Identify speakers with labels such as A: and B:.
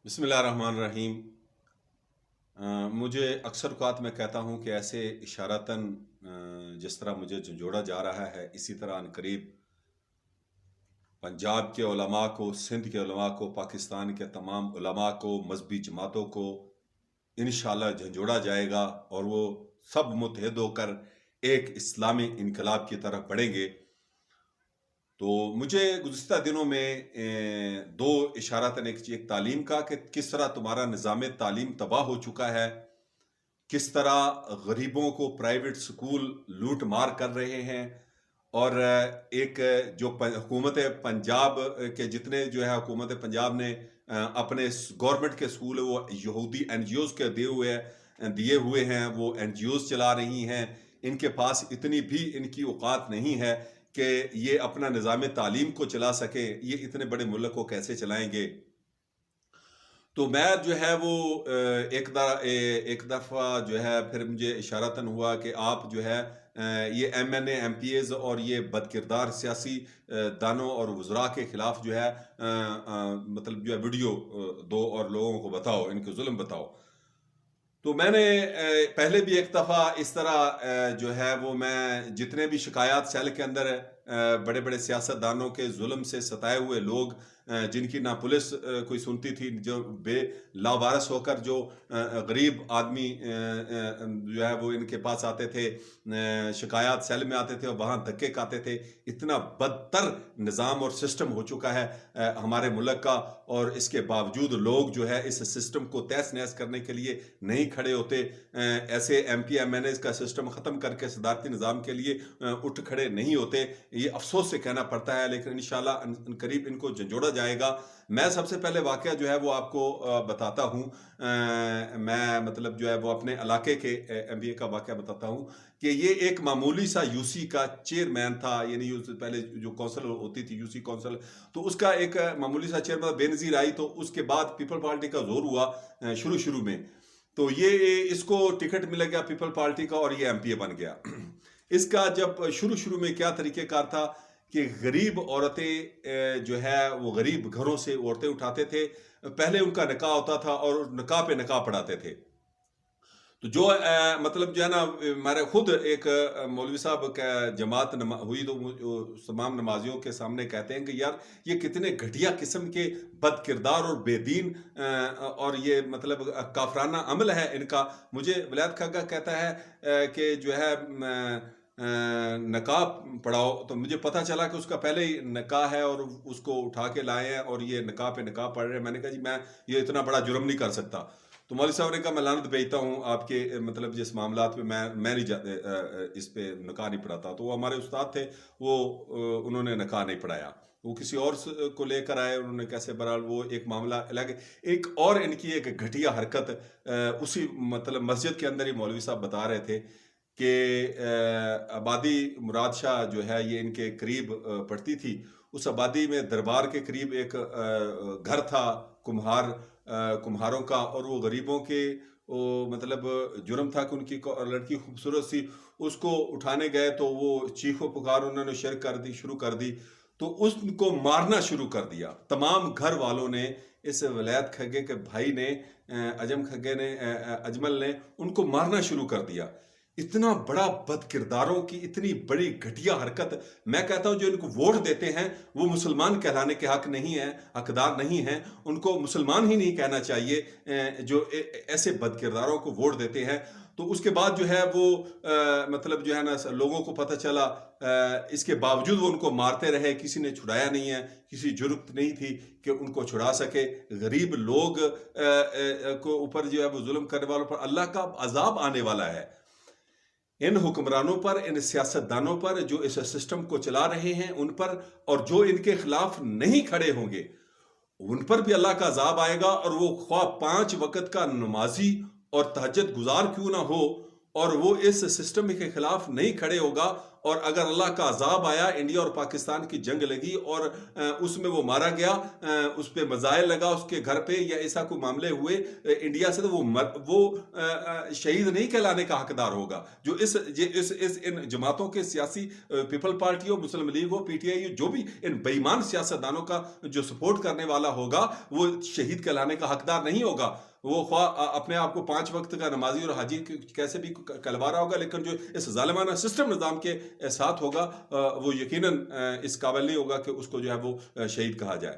A: بسم اللہ الرحمن الرحیم۔ مجھے اکثر اوقات میں کہتا ہوں کہ ایسے اشارتاً جس طرح مجھے جھنجھوڑا جا رہا ہے اسی طرح عنقریب پنجاب کے علماء کو، سندھ کے علماء کو، پاکستان کے تمام علماء کو، مذہبی جماعتوں کو انشاءاللہ جھنجھوڑا جائے گا اور وہ سب متحد ہو کر ایک اسلامی انقلاب کی طرف بڑھیں گے۔ تو مجھے گزشتہ دنوں میں دو اشاراتاً ایک تعلیم کا کہ کس طرح تمہارا نظام تعلیم تباہ ہو چکا ہے، کس طرح غریبوں کو پرائیویٹ سکول لوٹ مار کر رہے ہیں، اور ایک جو حکومت پنجاب کے جتنے جو ہے حکومت پنجاب نے اپنے گورنمنٹ کے سکول وہ یہودی این جی اوز کے دیے ہوئے ہیں، وہ این جی اوز چلا رہی ہیں۔ ان کے پاس اتنی بھی ان کی اوقات نہیں ہے کہ یہ اپنا نظام تعلیم کو چلا سکے، یہ اتنے بڑے ملک کو کیسے چلائیں گے۔ تو میں جو ہے وہ ایک دفعہ جو ہے پھر مجھے اشارتاً ہوا کہ آپ جو ہے یہ M N A M P As اور یہ بد کردار سیاسی دانوں اور وزراء کے خلاف جو ہے مطلب جو ہے ویڈیو دو اور لوگوں کو بتاؤ، ان کے ظلم بتاؤ۔ تو میں نے پہلے بھی ایک دفعہ اس طرح جو ہے وہ میں جتنے بھی شکایات سیل کے اندر بڑے بڑے سیاست دانوں کے ظلم سے ستائے ہوئے لوگ جن کی نہ پولیس کوئی سنتی تھی، جو بے لاوارث ہو کر جو غریب آدمی جو ہے وہ ان کے پاس آتے تھے، شکایات سیل میں آتے تھے اور وہاں دھکے کھاتے تھے۔ اتنا بدتر نظام اور سسٹم ہو چکا ہے ہمارے ملک کا، اور اس کے باوجود لوگ جو ہے اس سسٹم کو تہس نہس کرنے کے لیے نہیں کھڑے ہوتے۔ ایسے M P M N As کا سسٹم ختم کر کے صدارتی نظام کے لیے اٹھ کھڑے نہیں ہوتے۔ یہ افسوس سے کہنا پڑتا ہے، لیکن انشاءاللہ قریب ان کو جھنجھوڑا جائے گا۔ میں سب سے پہلے واقعہ جو ہے وہ آپ کو بتاتا ہوں۔ میں مطلب جو ہے وہ اپنے علاقے کے ایم بی اے کا واقعہ بتاتا ہوں کہ یہ ایک معمولی سا یو سی کا چیئرمین تھا، یعنی پہلے جو کونسل ہوتی تھی یو سی کونسل، تو اس کا ایک معمولی سا چیئرمین بے نظیر آئی، تو اس کے بعد پیپل پارٹی کا زور ہوا شروع میں، تو یہ اس کو ٹکٹ مل گیا پیپل پارٹی کا اور یہ ایم پی اے بن گیا۔ اس کا جب شروع میں کیا طریقہ کار تھا کہ غریب عورتیں جو ہے وہ غریب گھروں سے عورتیں اٹھاتے تھے، پہلے ان کا نکاح ہوتا تھا اور نکاح پہ نکاح پڑھاتے تھے۔ تو جو مطلب جو ہے نا، ہمارے خود ایک مولوی صاحب کا جماعت ہوئی تو تمام نمازیوں کے سامنے کہتے ہیں کہ یار یہ کتنے گھٹیا قسم کے بد کردار اور بے دین اور یہ مطلب کافرانہ عمل ہے ان کا۔ مجھے ولایت خاکہ کہتا ہے کہ جو ہے نکاح پڑھاؤ، تو مجھے پتہ چلا کہ اس کا پہلے ہی نکاح ہے اور اس کو اٹھا کے لائے ہیں اور یہ نکاح پہ نکاح پڑھ رہے ہیں۔ میں نے کہا جی میں یہ اتنا بڑا جرم نہیں کر سکتا۔ تو مولوی صاحب نے کہا میں لعنت بھیجتا ہوں آپ کے مطلب جس معاملات میں نہیں اس پہ نکاح نہیں پڑھاتا۔ تو وہ ہمارے استاد تھے، وہ انہوں نے نکاح نہیں پڑھایا، وہ کسی اور کو لے کر آئے، انہوں نے کیسے برحال وہ ایک معاملہ الگ۔ ایک اور ان کی ایک گھٹیا حرکت اسی مطلب مسجد کے اندر ہی مولوی صاحب بتا رہے تھے کہ آبادی مراد شاہ جو ہے یہ ان کے قریب پڑتی تھی، اس آبادی میں دربار کے قریب ایک گھر تھا کمہاروں کا، اور وہ غریبوں کے مطلب جرم تھا کہ ان کی لڑکی خوبصورت سی، اس کو اٹھانے گئے تو وہ چیخ و پکار انہوں نے شروع کر دی، تو اس کو مارنا شروع کر دیا۔ تمام گھر والوں نے، اس ولایت کھگے کے بھائی نے، اجمل نے ان کو مارنا شروع کر دیا۔ اتنا بڑا بد کرداروں کی اتنی بڑی گھٹیا حرکت، میں کہتا ہوں جو ان کو ووٹ دیتے ہیں وہ مسلمان کہلانے کے حقدار نہیں ہیں، ان کو مسلمان ہی نہیں کہنا چاہیے جو ایسے بد کرداروں کو ووٹ دیتے ہیں۔ تو اس کے بعد جو ہے وہ مطلب جو ہے نا لوگوں کو پتہ چلا، اس کے باوجود وہ ان کو مارتے رہے، کسی نے چھڑایا نہیں ہے، کسی جرأت نہیں تھی کہ ان کو چھڑا سکے۔ غریب لوگ کو اوپر جو ہے وہ ظلم کرنے والوں پر اللہ کا عذاب آنے والا ہے۔ ان حکمرانوں پر، ان سیاستدانوں پر جو اس سسٹم کو چلا رہے ہیں ان پر، اور جو ان کے خلاف نہیں کھڑے ہوں گے ان پر بھی اللہ کا عذاب آئے گا، اور وہ خواہ 5 وقت کا نمازی اور تہجد گزار کیوں نہ ہو، اور وہ اس سسٹم کے خلاف نہیں کھڑے ہوگا اور اگر اللہ کا عذاب آیا، انڈیا اور پاکستان کی جنگ لگی اور اس میں وہ مارا گیا، اس پہ میزائل لگا اس کے گھر پہ، یا ایسا کوئی معاملے ہوئے انڈیا سے، تو وہ شہید نہیں کہلانے کا حقدار ہوگا. جو ان جماعتوں کے سیاسی پیپل پارٹی ہو، مسلم لیگ ہو، پی ٹی آئی ہو، جو بھی ان بے ایمان سیاستدانوں کا جو سپورٹ کرنے والا ہوگا، وہ شہید کہلانے کا حقدار نہیں ہوگا. وہ خواہ اپنے آپ کو 5 وقت کا نمازی اور حاجی کیسے بھی کہلوا رہا ہوگا، لیکن جو اس ظالمانہ سسٹم نظام کے ساتھ ہوگا، وہ یقیناً اس قابل نہیں ہوگا کہ اس کو جو ہے وہ شہید کہا جائے.